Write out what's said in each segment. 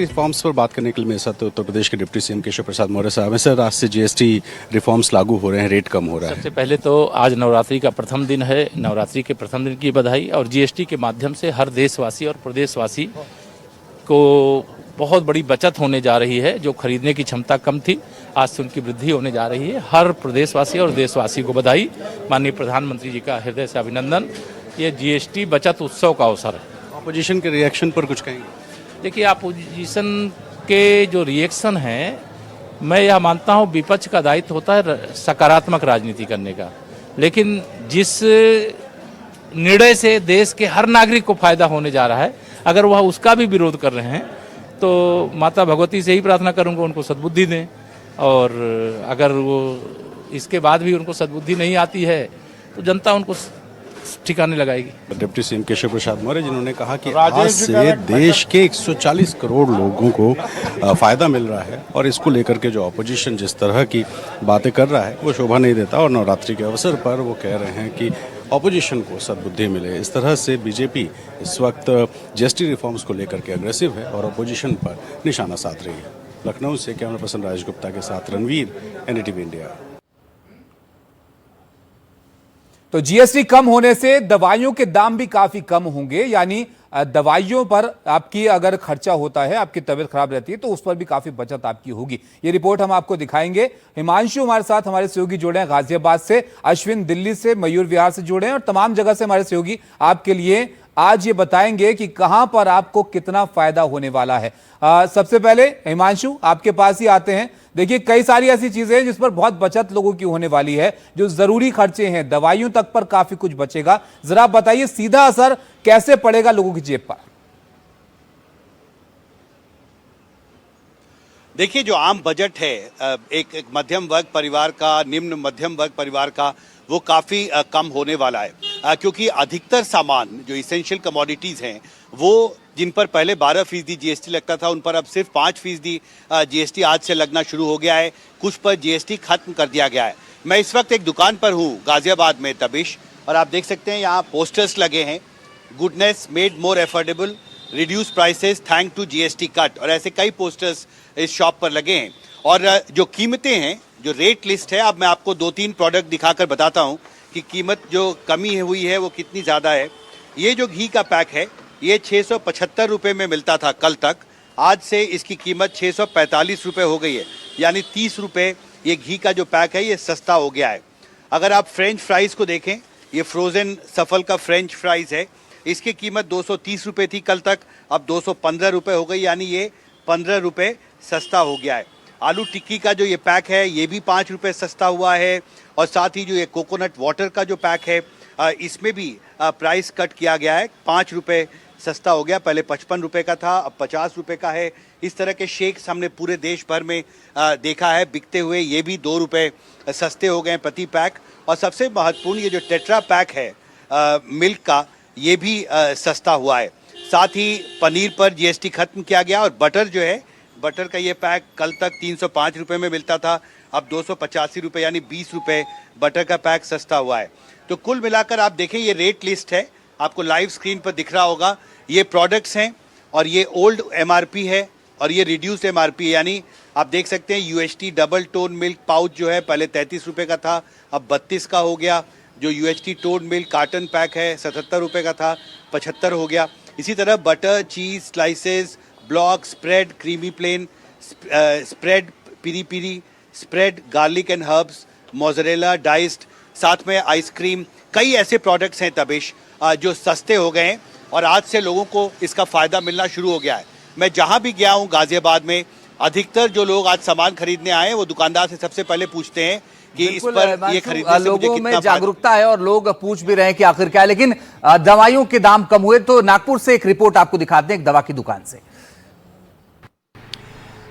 Reforms पर बात करने के लिए मेरे साथ उत्तर प्रदेश के डिप्टी सीएम केशव प्रसाद मौर्य साहब हैं। सर, आज से जीएसटी रिफॉर्म्स लागू हो रहे हैं, रेट कम हो रहा है। सबसे पहले तो आज नवरात्रि का प्रथम दिन है। नवरात्रि के प्रथम दिन की बधाई। और जीएसटी के माध्यम से हर देशवासी और प्रदेशवासी को बहुत बड़ी बचत होने जा रही है। जो खरीदने की क्षमता कम थी, आज से उनकी वृद्धि होने जा रही है। हर प्रदेशवासी और देशवासी को बधाई। माननीय प्रधानमंत्री जी का हृदय से अभिनंदन। ये जीएसटी बचत उत्सव का अवसर है। ऑपोजिशन के रिएक्शन पर कुछ कहेंगे? देखिए, अपोजिशन के जो रिएक्शन हैं, मैं यह मानता हूँ विपक्ष का दायित्व होता है सकारात्मक राजनीति करने का, लेकिन जिस निर्णय से देश के हर नागरिक को फायदा होने जा रहा है, अगर वह उसका भी विरोध कर रहे हैं तो माता भगवती से ही प्रार्थना करूंगा उनको सद्बुद्धि दें। और अगर वो इसके बाद भी उनको सद्बुद्धि नहीं आती है तो जनता उनको ठिकाने लगाएगी। डिप्टी सीएम केशव प्रसाद मौर्य जिन्होंने कहा कि आज से देश के 140 करोड़ लोगों को फायदा मिल रहा है और इसको लेकर के जो ऑपोजिशन जिस तरह की बातें कर रहा है वो शोभा नहीं देता। और नवरात्रि के अवसर पर वो कह रहे हैं कि ऑपोजिशन को सद्बुद्धि मिले। इस तरह से बीजेपी इस वक्त जीएसटी रिफॉर्म्स को लेकर के अग्रेसिव है और ऑपोजिशन पर निशाना साध रही है। लखनऊ से कैमरा पर्सन राजेश गुप्ता के साथ रणवीर, एनडीटीवी इंडिया। तो जीएसटी कम होने से दवाइयों के दाम भी काफी कम होंगे, यानी दवाइयों पर आपकी अगर खर्चा होता है, आपकी तबीयत खराब रहती है तो उस पर भी काफी बचत आपकी होगी। ये रिपोर्ट हम आपको दिखाएंगे। हिमांशु हमारे साथ हमारे सहयोगी जुड़े हैं गाजियाबाद से, अश्विन दिल्ली से, मयूर विहार से जुड़े हैं और तमाम जगह से हमारे सहयोगी आपके लिए आज ये बताएंगे कि कहां पर आपको कितना फायदा होने वाला है। सबसे पहले हिमांशु, आपके पास ही आते हैं। देखिए, कई सारी ऐसी चीजें हैं जिस पर बहुत बचत लोगों की होने वाली है। जो जरूरी खर्चे हैं, दवाइयों तक पर काफी कुछ बचेगा। जरा बताइए सीधा असर कैसे पड़ेगा लोगों की जेब पर? देखिए, जो आम बजट है एक मध्यम वर्ग परिवार का, निम्न मध्यम वर्ग परिवार का, वो काफ़ी कम होने वाला है क्योंकि अधिकतर सामान जो इसेंशियल कमोडिटीज़ हैं वो जिन पर पहले 12% जीएसटी लगता था, उन पर अब सिर्फ 5% जीएसटी आज से लगना शुरू हो गया है। कुछ पर जीएसटी खत्म कर दिया गया है। मैं इस वक्त एक दुकान पर हूँ गाजियाबाद में, तबिश, और आप देख सकते हैं यहाँ पोस्टर्स लगे हैं, goodness made more affordable, reduce prices thank to GST cut, और ऐसे कई पोस्टर्स इस शॉप पर लगे हैं। और जो कीमतें हैं, जो रेट लिस्ट है, अब मैं आपको 2-3 प्रोडक्ट दिखाकर बताता हूँ कि कीमत जो कमी हुई है वो कितनी ज़्यादा है। ये जो घी का पैक है, ये 675 रुपये में मिलता था कल तक, आज से इसकी कीमत 645 रुपये हो गई है, यानी 30 रुपये ये घी का जो पैक है ये सस्ता हो गया है। अगर आप फ्रेंच फ्राइज़ को देखें, ये फ्रोज़न सफल का फ्रेंच फ्राइज़ है, इसकी कीमत 230 रुपये थी कल तक, अब 215 रुपये हो गई, यानी ये 15 रुपये सस्ता हो गया है। आलू टिक्की का जो ये पैक है ये भी 5 रुपये सस्ता हुआ है। और साथ ही जो ये कोकोनट वाटर का जो पैक है इसमें भी प्राइस कट किया गया है, 5 रुपये सस्ता हो गया। पहले 55 रुपये का था, अब 50 रुपये का है। इस तरह के शेक्स हमने पूरे देश भर में देखा है बिकते हुए, ये भी 2 रुपये सस्ते हो गए प्रति पैक। और सबसे महत्वपूर्ण ये जो टेट्रा पैक है मिल्क का, ये भी सस्ता हुआ है। साथ ही पनीर पर जीएसटी खत्म किया गया। और बटर जो है, बटर का ये पैक कल तक 305 रुपये में मिलता था, अब 285 रुपये, यानी 20 रुपये बटर का पैक सस्ता हुआ है। तो कुल मिलाकर आप देखें, ये रेट लिस्ट है, आपको लाइव स्क्रीन पर दिख रहा होगा। ये प्रोडक्ट्स हैं और ये ओल्ड एमआरपी है और ये रिड्यूस्ड एमआरपी है, यानी आप देख सकते हैं UHT double tone milk pouch जो है पहले 33 रुपये का था, अब 32 का हो गया। जो UHT tone milk carton pack है 77 रुपये का था, 75 हो गया। इसी तरह butter, cheese, slices, block, spread, creamy plain, spread, peri peri, spread, garlic and herbs, mozzarella, diced, साथ में आइसक्रीम, कई ऐसे प्रोडक्ट्स हैं तबिश जो सस्ते हो गए हैं और आज से लोगों को इसका फ़ायदा मिलना शुरू हो गया है। मैं जहां भी गया हूं गाजियाबाद में, अधिकतर जो लोग आज सामान खरीदने आए हैं वो दुकानदार से सबसे पहले पूछते हैं कि इस पर ये खरीदने से मुझे लोगों कितना में जागरूकता है और लोग पूछ भी रहे हैं कि आखिर क्या है। लेकिन दवाइयों के दाम कम हुए तो नागपुर से एक रिपोर्ट आपको दिखाते हैं, एक दवा की दुकान से।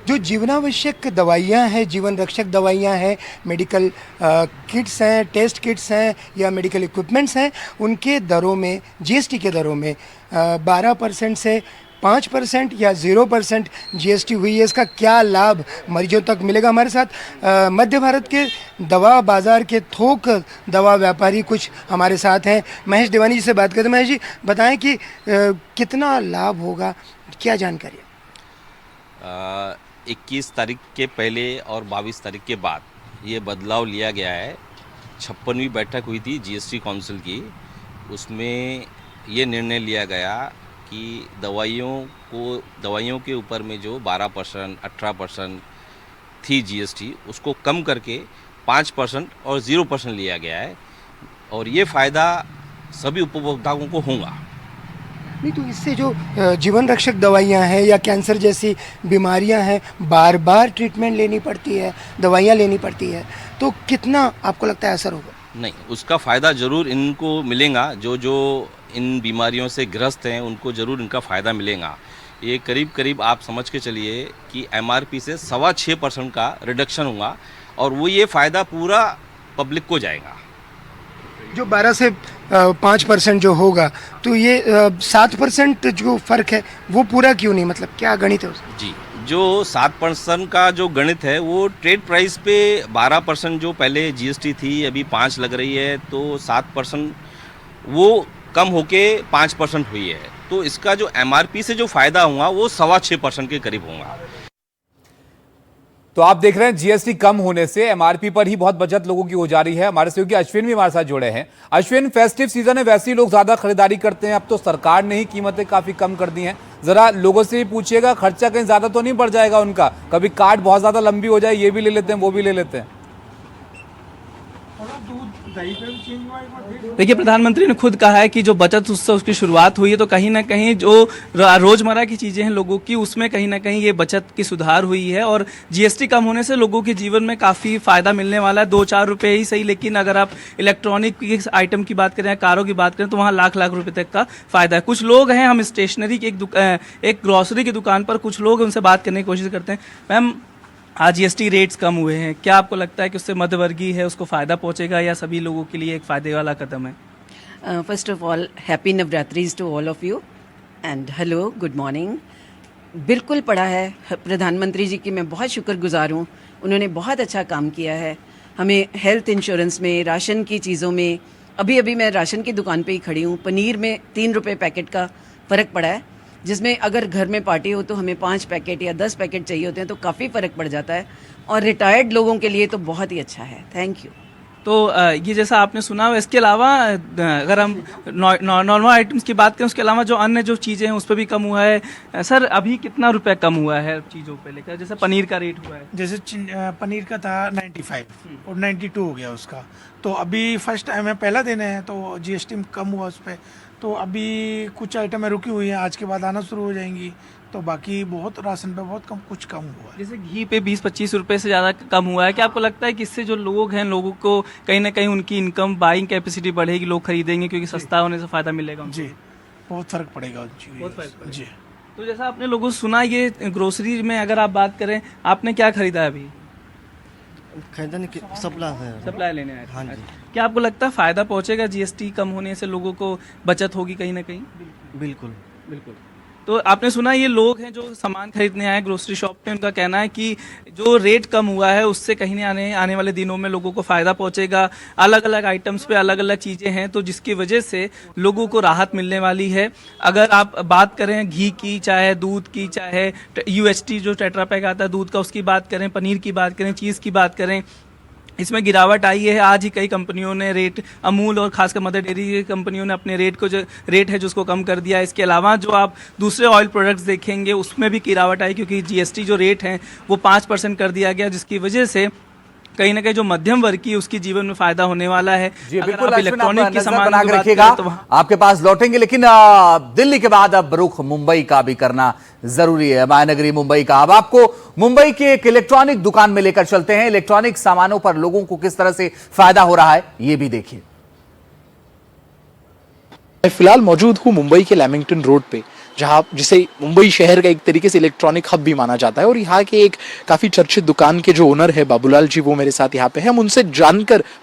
जो जीवनावश्यक दवाइयाँ हैं, जीवन रक्षक दवाइयाँ हैं, मेडिकल किट्स हैं, टेस्ट किट्स हैं या मेडिकल इक्विपमेंट्स हैं, उनके दरों में, जीएसटी के दरों में 12% से 5% या 0% जीएसटी हुई है। इसका क्या लाभ मरीजों तक मिलेगा? हमारे साथ मध्य भारत के दवा बाज़ार के थोक दवा व्यापारी कुछ हमारे साथ हैं। महेश देवानी जी से बात करते हैं। महेश जी, बताएं कि कितना लाभ होगा, क्या जानकारी है? 21 तारीख के पहले और 22 तारीख के बाद ये बदलाव लिया गया है। 56वीं बैठक हुई थी जीएसटी काउंसिल की, उसमें ये निर्णय लिया गया कि दवाइयों के ऊपर में जो 12%, 18% थी जीएसटी, उसको कम करके 5% और 0% लिया गया है और ये फ़ायदा सभी उपभोक्ताओं को होगा। नहीं तो इससे जो जीवन रक्षक दवाइयाँ हैं या कैंसर जैसी बीमारियाँ हैं, बार बार ट्रीटमेंट लेनी पड़ती है, दवाइयाँ लेनी पड़ती है, तो कितना आपको लगता है असर होगा? नहीं, उसका फ़ायदा ज़रूर इनको मिलेगा। जो इन बीमारियों से ग्रस्त हैं उनको ज़रूर इनका फ़ायदा मिलेगा। ये करीब आप समझ के चलिए कि एमआरपी से 6.25% का रिडक्शन होगा और वो ये फ़ायदा पूरा पब्लिक को जाएगा। जो 12 से 5% जो होगा, तो ये 7% जो फ़र्क है वो पूरा क्यों नहीं, मतलब क्या गणित है उसका? जी, जो 7% का जो गणित है वो ट्रेड प्राइस पे 12% जो पहले जीएसटी थी अभी 5 लग रही है, तो 7% वो कम होके 5% हुई है। तो इसका जो एमआरपी से जो फ़ायदा होगा वो 6.25% के करीब होगा। तो आप देख रहे हैं जीएसटी कम होने से एमआरपी पर ही बहुत बचत लोगों की हो जा रही है। हमारे सहयोगी अश्विन भी हमारे साथ जुड़े हैं। अश्विन, फेस्टिव सीजन है, वैसे ही लोग ज्यादा खरीदारी करते हैं, अब तो सरकार ने ही कीमतें काफी कम कर दी हैं। जरा लोगों से भी पूछिएगा, खर्चा कहीं ज्यादा तो नहीं बढ़ जाएगा उनका? कभी कार्ड बहुत ज्यादा लंबी हो जाए, ये भी ले लेते हैं वो भी ले लेते हैं। देखिए, प्रधानमंत्री ने खुद कहा है कि जो बचत उत्सव की शुरुआत हुई है, तो कहीं ना कहीं जो रोजमर्रा की चीजें हैं लोगों की, उसमें कहीं ना कहीं ये बचत की सुधार हुई है और जीएसटी कम होने से लोगों के जीवन में काफी फायदा मिलने वाला है। 2-4 रुपए ही सही, लेकिन अगर आप इलेक्ट्रॉनिक आइटम की बात करें, कारों की बात करें, तो वहाँ लाख रुपए तक का फायदा है। कुछ लोग हैं, हम स्टेशनरी की एक ग्रोसरी की दुकान पर कुछ लोग, उनसे बात करने की कोशिश करते हैं। मैम, आज जीएसटी रेट्स कम हुए हैं, क्या आपको लगता है कि उससे मध्यवर्गीय है उसको फायदा पहुंचेगा या सभी लोगों के लिए एक फायदे वाला कदम है? First of all, happy Navratris to all of you and hello, good morning. बिल्कुल पड़ा है, प्रधानमंत्री जी की मैं बहुत शुक्रगुजार हूँ, उन्होंने बहुत अच्छा काम किया है। हमें हेल्थ इंश्योरेंस में, राशन की चीज़ों में, अभी मैं राशन की दुकान पे ही खड़ी हूँ, पनीर में 3 रुपये पैकेट का फ़र्क पड़ा है, जिसमें अगर घर में पार्टी हो तो हमें 5 पैकेट या 10 पैकेट चाहिए होते हैं, तो काफ़ी फ़र्क पड़ जाता है और रिटायर्ड लोगों के लिए तो बहुत ही अच्छा है। Thank you. तो ये जैसा आपने सुना, इसके अलावा अगर हम नॉर्मल आइटम्स की बात करें, उसके अलावा जो अन्य जो चीज़ें हैं उस पर भी कम हुआ है। सर, अभी कितना रुपए कम हुआ है चीज़ों पे लेकर? जैसे पनीर का रेट हुआ है, जैसे पनीर का था 95 और 92 हो गया उसका, तो अभी फर्स्ट टाइम है, पहला दिन है, तो जीएसटी कम हुआ उस पर। तो अभी कुछ आइटमें रुकी हुई हैं, आज के बाद आना शुरू हो जाएंगी, तो बाकी बहुत राशन पे बहुत कुछ कम हुआ है। जैसे घी पे 20-25 रुपए से ज़्यादा कम हुआ है। क्या आपको लगता है कि इससे जो लोग हैं, लोगों को कहीं ना कहीं उनकी इनकम बाइंग कैपेसिटी बढ़ेगी, लोग खरीदेंगे क्योंकि सस्ता होने से फ़ायदा मिलेगा उनको? जी, बहुत फ़र्क पड़ेगा बहुत फर्क पड़ेगा। जी। तो जैसा आपने लोगों से सुना, ये ग्रोसरी में अगर आप बात करें, आपने क्या खरीदा है अभी? खरीदने की सप्लाई लेने आए थे। हाँ जी। क्या आपको लगता है फायदा पहुंचेगा जीएसटी कम होने से, लोगों को बचत होगी कहीं ना कहीं? बिल्कुल। तो आपने सुना, ये लोग हैं जो सामान खरीदने आए ग्रोसरी शॉप पे, उनका कहना है कि जो रेट कम हुआ है उससे कहीं नहीं आने वाले दिनों में लोगों को फायदा पहुंचेगा। अलग अलग आइटम्स पे अलग अलग चीजें हैं, तो जिसकी वजह से लोगों को राहत मिलने वाली है। अगर आप बात करें घी की, चाहे दूध की, चाहे यूएचटी जो टेट्रा पैक आता है दूध का, उसकी बात करें, पनीर की बात करें, चीज़ की बात करें, इसमें गिरावट आई है। आज ही कई कंपनियों ने रेट, अमूल और खासकर मदर डेयरी की कंपनियों ने अपने रेट को, जो रेट है जिसको कम कर दिया है। इसके अलावा जो आप दूसरे ऑयल प्रोडक्ट्स देखेंगे उसमें भी गिरावट आई, क्योंकि जीएसटी जो रेट है वो 5% कर दिया गया, जिसकी वजह से कहीं ना कहीं जो मध्यम वर्ग की उसकी जीवन में फायदा होने वाला है। जी, अगर बिल्कुल। आप इलेक्ट्रॉनिक की सामान बना की के बात रखिएगा, करें तो आपके पास लौटेंगे, लेकिन दिल्ली के बाद अब रुख मुंबई का भी करना जरूरी है, महानगरी मुंबई का। अब आपको मुंबई के एक इलेक्ट्रॉनिक दुकान में लेकर चलते हैं। इलेक्ट्रॉनिक सामानों पर लोगों को किस तरह से फायदा हो रहा है, ये भी देखिए। मैं फिलहाल मौजूद हूँ मुंबई के लैमिंगटन रोड पे, जहाँ जिसे मुंबई शहर का एक तरीके से इलेक्ट्रॉनिक हब भी माना जाता है। और यहाँ के एक काफ़ी चर्चित दुकान के जो ओनर है बाबूलाल जी, वो मेरे साथ यहाँ पे हैं। हम उनसे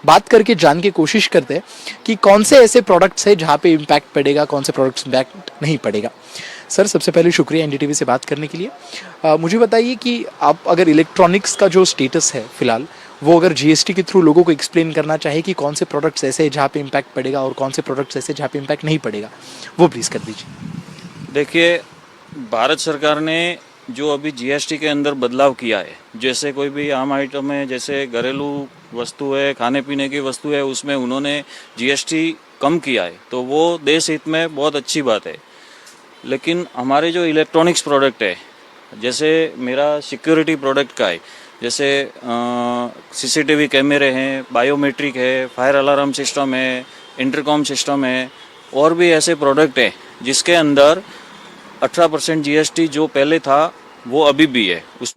बात करके जान के कोशिश करते हैं कि कौन से ऐसे प्रोडक्ट्स है जहाँ पे इम्पैक्ट पड़ेगा, कौन से प्रोडक्ट्स इम्पैक्ट नहीं पड़ेगा। सर, सबसे पहले शुक्रिया एनडीटीवी से बात करने के लिए। मुझे बताइए कि आप अगर इलेक्ट्रॉनिक्स का जो स्टेटस है फिलहाल, वो अगर जीएसटी के थ्रू लोगों को एक्सप्लेन करना चाहे कि कौन से प्रोडक्ट्स ऐसे हैं जहाँ पे इम्पैक्ट पड़ेगा और कौन से प्रोडक्ट्स ऐसे जहाँ पे इम्पैक्ट नहीं पड़ेगा, वो प्लीज़ कर दीजिए। देखिए, भारत सरकार ने जो अभी जीएसटी के अंदर बदलाव किया है, जैसे कोई भी आम आइटम है, जैसे घरेलू वस्तु है, खाने पीने की वस्तु है, उसमें उन्होंने जीएसटी कम किया है, तो वो देश हित में बहुत अच्छी बात है। लेकिन हमारे जो इलेक्ट्रॉनिक्स प्रोडक्ट है, जैसे मेरा सिक्योरिटी प्रोडक्ट का है, जैसे सीसीटीवी कैमरे हैं, बायोमेट्रिक है, फायर अलार्म सिस्टम है, इंटरकॉम सिस्टम है, और भी ऐसे प्रोडक्ट हैं जिसके अंदर 18% जीएसटी जो पहले था वो अभी भी है। उस